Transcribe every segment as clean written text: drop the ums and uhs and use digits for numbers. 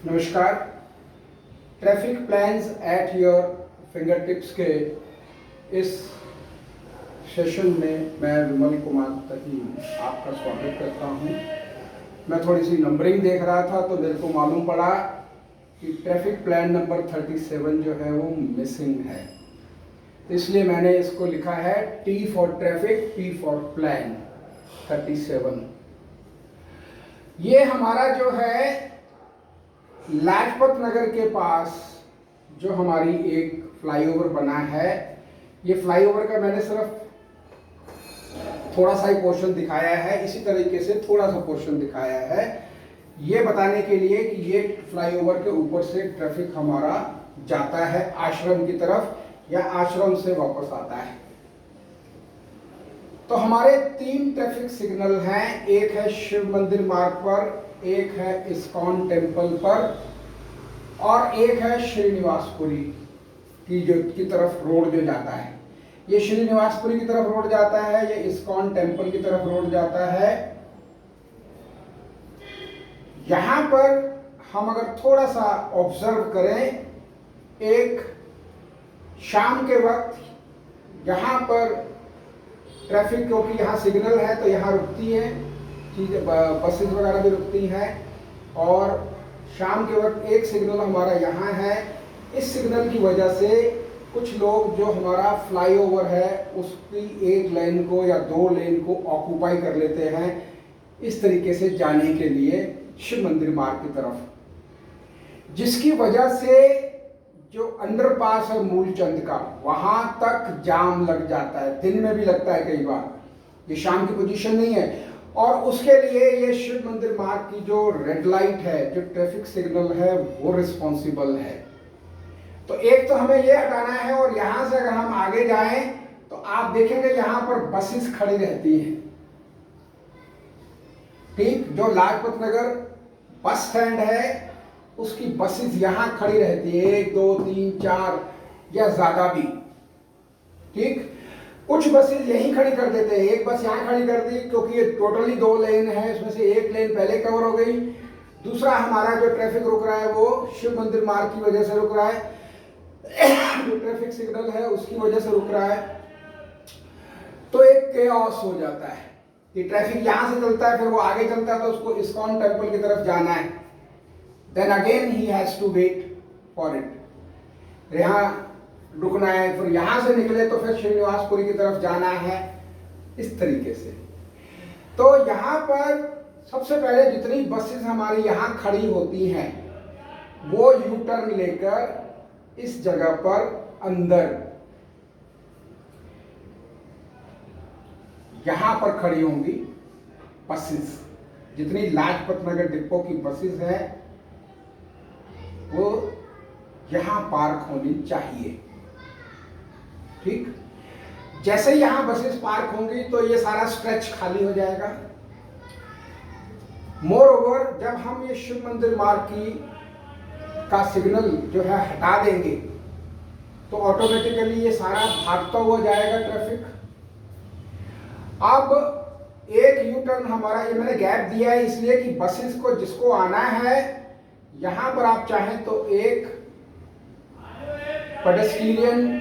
नमस्कार। Traffic plans at your finger tips के इस सेशन में मैं विमल कुमार तही आपका स्वागत करता हूं। मैं थोड़ी सी नंबरिंग देख रहा था तो मेरे को मालूम पड़ा कि ट्रैफिक प्लान नंबर 37 जो है वो मिसिंग है, इसलिए मैंने इसको लिखा है T for traffic, P for plan 37। ये हमारा जो है लाजपत नगर के पास जो हमारी एक फ्लाईओवर बना है, ये फ्लाईओवर का मैंने सिर्फ थोड़ा सा ही पोर्शन दिखाया है। इसी तरीके से थोड़ा सा पोर्शन दिखाया है ये बताने के लिए कि ये फ्लाईओवर के ऊपर से ट्रैफिक हमारा जाता है आश्रम की तरफ या आश्रम से वापस आता है। तो हमारे 3 ट्रैफिक सिग्नल हैं, एक है शिव मंदिर मार्ग पर, एक है इस्कॉन टेम्पल पर और एक है श्रीनिवासपुरी की तरफ रोड जो जाता है। ये श्रीनिवासपुरी की तरफ रोड जाता है, ये इस्कॉन टेम्पल की तरफ रोड जाता है। यहां पर हम अगर थोड़ा सा ऑब्जर्व करें, एक शाम के वक्त यहां पर ट्रैफिक, क्योंकि यहाँ सिग्नल है तो यहाँ रुकती है चीज़ें, बसेस वगैरह भी रुकती हैं। और शाम के वक्त एक सिग्नल हमारा यहाँ है। इस सिग्नल की वजह से कुछ लोग जो हमारा फ्लाईओवर है उसकी एक लेन को या 2 लेन को ऑक्यूपाई कर लेते हैं इस तरीके से जाने के लिए शिव मंदिर मार्ग की तरफ, जिसकी वजह से जो अंडरपास है मूलचंद का वहां तक जाम लग जाता है। दिन में भी लगता है कई बार, ये शाम की पोजीशन नहीं है। और उसके लिए ये शिव मंदिर मार्ग की जो रेड लाइट है, जो ट्रैफिक सिग्नल है, वो रिस्पॉन्सिबल है। तो एक तो हमें ये हटाना है। और यहां से अगर हम आगे जाएं तो आप देखेंगे यहां पर बसेस खड़ी रहती हैं। ठीक, जो लाजपत नगर बस स्टैंड है उसकी बसेस यहां खड़ी रहती है, 1 2 3 4 या ज्यादा भी। ठीक, कुछ बसेस यहीं खड़ी कर देते हैं। एक बस यहां खड़ी कर दी क्योंकि ये टोटली 2 लेन है, इसमें से एक लेन पहले कवर हो गई। दूसरा हमारा जो ट्रैफिक रुक रहा है वो शिव मंदिर मार्ग की वजह से रुक रहा है, जो ट्रैफिक सिग्नल है उसकी वजह से रुक रहा है। तो एक केओस हो जाता है कि ट्रैफिक यहां से चलता है, फिर वो आगे चलता है तो उसको इस्कॉन टेम्पल की तरफ जाना है, then again he has to wait for it, यहाँ रुकना है, फिर यहां से निकले तो फिर श्रीनिवासपुरी की तरफ जाना है, इस तरीके से। तो यहाँ पर सबसे पहले जितनी बसेस हमारी यहाँ खड़ी होती हैं वो यू टर्न लेकर इस जगह पर अंदर यहां पर खड़ी होंगी बसेस। जितनी लाजपत नगर डिपो की बसेस है वो यहां पार्क होनी चाहिए। ठीक, जैसे ही यहां बसेस पार्क होंगी तो ये सारा स्ट्रेच खाली हो जाएगा। मोर ओवर, जब हम ये शिव मंदिर मार्ग का सिग्नल जो है हटा देंगे तो ऑटोमेटिकली ये सारा भागता हुआ जाएगा ट्रैफिक। अब एक यू टर्न हमारा, ये मैंने गैप दिया है इसलिए कि बसेस को जिसको आना है यहां पर आप चाहें तो एक पेडेस्ट्रियन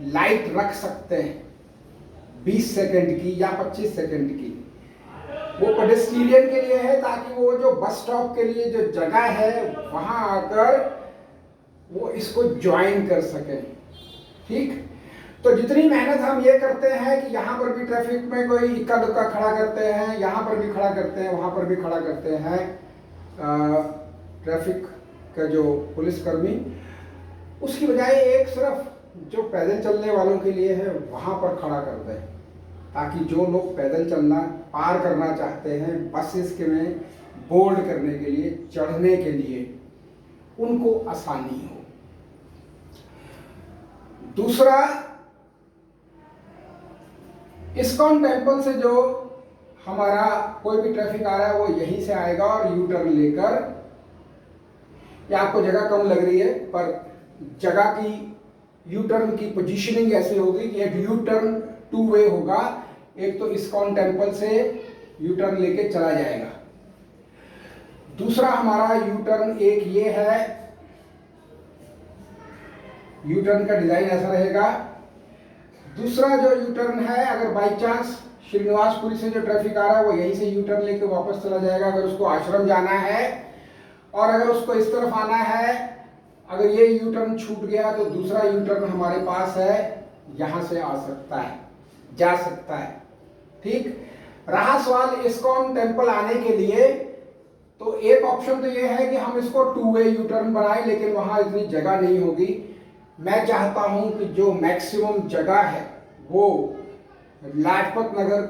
लाइट रख सकते हैं 20 सेकंड की या 25 सेकंड की। वो पेडेस्ट्रियन के लिए है ताकि वो जो बस स्टॉप के लिए जो जगह है वहां आकर वो इसको ज्वाइन कर सके। ठीक, तो जितनी मेहनत हम ये करते हैं कि यहाँ पर भी ट्रैफिक में कोई इक्का दुक्का खड़ा करते हैं, यहाँ पर भी खड़ा करते हैं, वहाँ पर भी खड़ा करते हैं, ट्रैफिक का जो पुलिसकर्मी, उसकी बजाय एक सिर्फ जो पैदल चलने वालों के लिए है वहाँ पर खड़ा कर दें, ताकि जो लोग पैदल चलना पार करना चाहते हैं बसेस के में बोर्ड करने के लिए, चढ़ने के लिए, उनको आसानी हो। दूसरा, इस्कॉन टेम्पल से जो हमारा कोई भी ट्रैफिक आ रहा है वो यहीं से आएगा और यू टर्न लेकर, या आपको जगह कम लग रही है पर जगह की यू टर्न की पोजीशनिंग ऐसे होगी कि एक यू टर्न 2 वे होगा। एक तो इस्कॉन टेम्पल से यू टर्न लेके चला जाएगा, दूसरा हमारा यू टर्न एक ये है, यू टर्न का डिजाइन ऐसा रहेगा। दूसरा जो यू टर्न है, अगर बाई चांस श्रीनिवासपुरी से जो ट्रैफिक आ रहा है वो यहीं से यू टर्न लेके वापस चला जाएगा। अगर उसको आश्रम जाना है और अगर उसको इस तरफ आना है, अगर ये यू टर्न छूट गया तो दूसरा यू टर्न हमारे पास है, यहां से आ सकता है, जा सकता है। ठीक। रहा सवाल इस्कॉन टेम्पल आने के लिए, तो एक ऑप्शन तो ये है कि हम इसको 2 वे यू टर्न बनाएं, लेकिन वहां इतनी जगह नहीं होगी। मैं चाहता हूं कि जो मैक्सिमम जगह है वो लाजपत नगर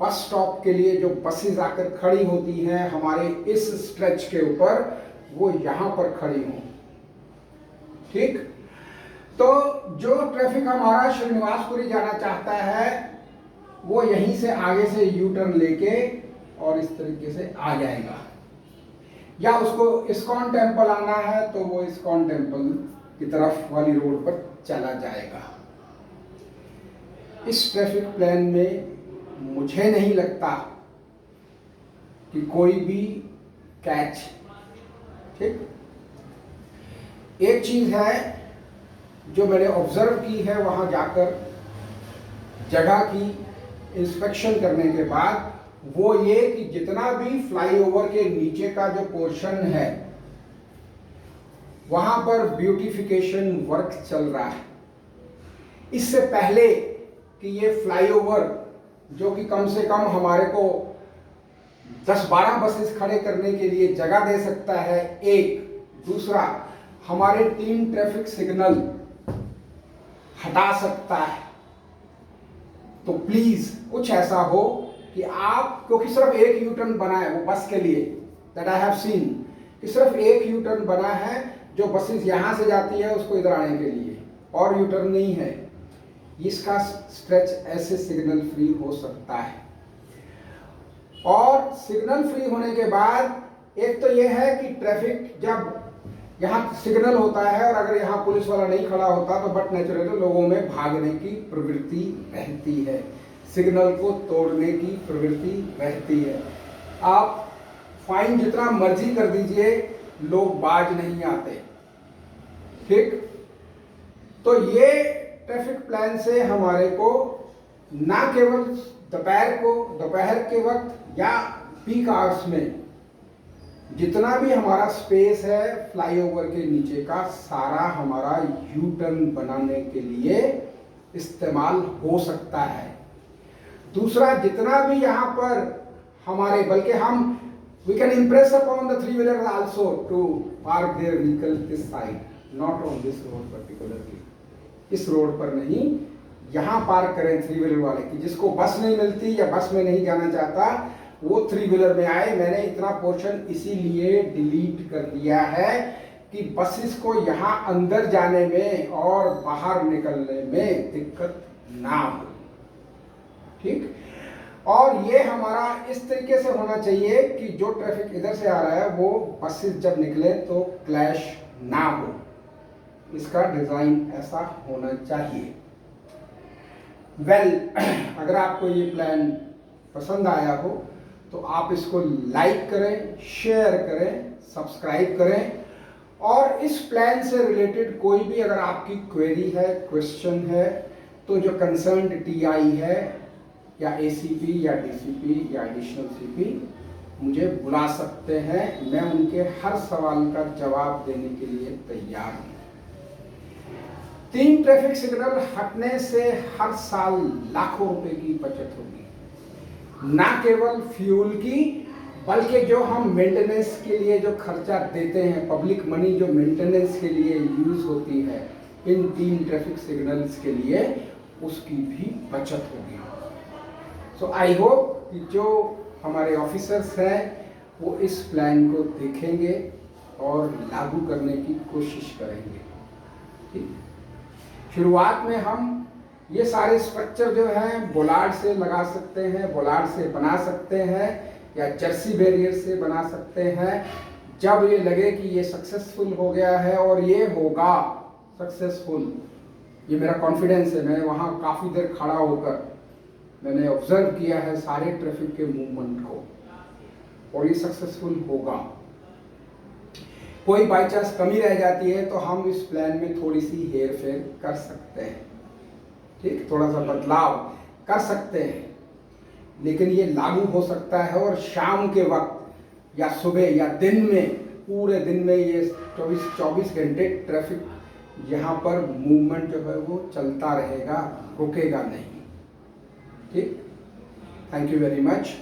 बस स्टॉप के लिए जो बसेस आकर खड़ी होती हैं हमारे इस स्ट्रेच के ऊपर, वो यहां पर खड़ी हों। ठीक। तो जो ट्रैफिक हमारा श्रीनिवासपुरी जाना चाहता है वो यहीं से आगे से यू टर्न लेके और इस तरीके से आ जाएगा, या उसको इस्कॉन टेम्पल आना है तो वो इस्कॉन टेम्पल की तरफ वाली रोड पर चला जाएगा। इस ट्रैफिक प्लान में मुझे नहीं लगता कि कोई भी कैच। ठीक। एक चीज है जो मैंने ऑब्जर्व की है वहां जाकर जगह की इंस्पेक्शन करने के बाद, वो ये कि जितना भी फ्लाईओवर के नीचे का जो पोर्शन है वहां पर ब्यूटिफिकेशन वर्क चल रहा है। इससे पहले कि ये फ्लाईओवर जो कि कम से कम हमारे को 10-12 बसेस खड़े करने के लिए जगह दे सकता है, एक, दूसरा हमारे 3 ट्रैफिक सिग्नल हटा सकता है। तो प्लीज कुछ ऐसा हो कि आप, क्योंकि सिर्फ एक यू टर्न बना है वो बस के लिए, दैट आई हैव सीन, कि सिर्फ एक यू टर्न बना है जो बसेस यहां से जाती है उसको इधर आने के लिए, और यू टर्न नहीं है। इसका स्ट्रेच ऐसे सिग्नल फ्री हो सकता है। और सिग्नल फ्री होने के बाद एक तो यह है कि ट्रैफिक जब यहाँ सिग्नल होता है और अगर यहाँ पुलिस वाला नहीं खड़ा होता तो बट नेचुरली लोगों में भागने की प्रवृत्ति रहती है, सिग्नल को तोड़ने की प्रवृत्ति रहती है। आप फाइन जितना मर्जी कर दीजिए, लोग बाज नहीं आते। ठीक। तो ये ट्रैफिक प्लान से हमारे को ना केवल दोपहर के वक्त या पीक आवर्स में जितना भी हमारा स्पेस है फ्लाईओवर के नीचे का, सारा हमारा यू टर्न बनाने के लिए इस्तेमाल हो सकता है। दूसरा, जितना भी यहाँ पर हमारे, बल्कि हम we can impress upon the 3 wheeler also to park their vehicle this side, not on this road particularly. इस रोड पर नहीं, यहाँ पार्क करें 3 व्हीलर वाले की, जिसको बस नहीं मिलती या बस में नहीं जाना चाहता वो 3 व्हीलर में आए। मैंने इतना पोर्शन इसीलिए डिलीट कर दिया है कि बसेस को यहाँ अंदर जाने में और बाहर निकलने में दिक्कत ना हो। ठीक। और ये हमारा इस तरीके से होना चाहिए कि जो ट्रैफिक इधर से आ रहा है वो बसेस जब निकले तो क्लैश ना हो। इसका डिजाइन ऐसा होना चाहिए। अगर आपको ये प्लान पसंद आया हो तो आप इसको लाइक करें, शेयर करें, सब्सक्राइब करें, और इस प्लान से रिलेटेड कोई भी अगर आपकी क्वेरी है, क्वेश्चन है, तो जो कंसर्न्ड टीआई है या एसीपी या डीसीपी या एडिशनल सीपी मुझे बुला सकते हैं। मैं उनके हर सवाल का जवाब देने के लिए तैयार हूँ। 3 ट्रैफिक सिग्नल हटने से हर साल लाखों रुपए की बचत होगी, ना केवल फ्यूल की, बल्कि जो हम मेंटेनेंस के लिए जो खर्चा देते हैं, पब्लिक मनी जो मेंटेनेंस के लिए यूज होती है इन 3 ट्रैफिक सिग्नल्स के लिए, उसकी भी बचत होगी। सो आई होप कि जो हमारे ऑफिसर्स हैं वो इस प्लान को देखेंगे और लागू करने की कोशिश करेंगे। ठीक। शुरुआत में हम ये सारे स्ट्रक्चर जो हैं बोलार्ड से लगा सकते हैं, बोलार्ड से बना सकते हैं, या जर्सी बैरियर से बना सकते हैं। जब ये लगे कि ये सक्सेसफुल हो गया है, और ये होगा सक्सेसफुल, ये मेरा कॉन्फिडेंस है। मैंने वहाँ काफ़ी देर खड़ा होकर मैंने ऑब्जर्व किया है सारे ट्रैफिक के मूवमेंट को, और ये सक्सेसफुल होगा। कोई बाई चांस कमी रह जाती है तो हम इस प्लान में थोड़ी सी हेर फेर कर सकते हैं, ठीक, थोड़ा सा बदलाव कर सकते हैं, लेकिन ये लागू हो सकता है। और शाम के वक्त या सुबह या दिन में, पूरे दिन में ये 24 घंटे ट्रैफिक यहाँ पर मूवमेंट जो है वो चलता रहेगा, रुकेगा नहीं, ठीक। Thank you very much.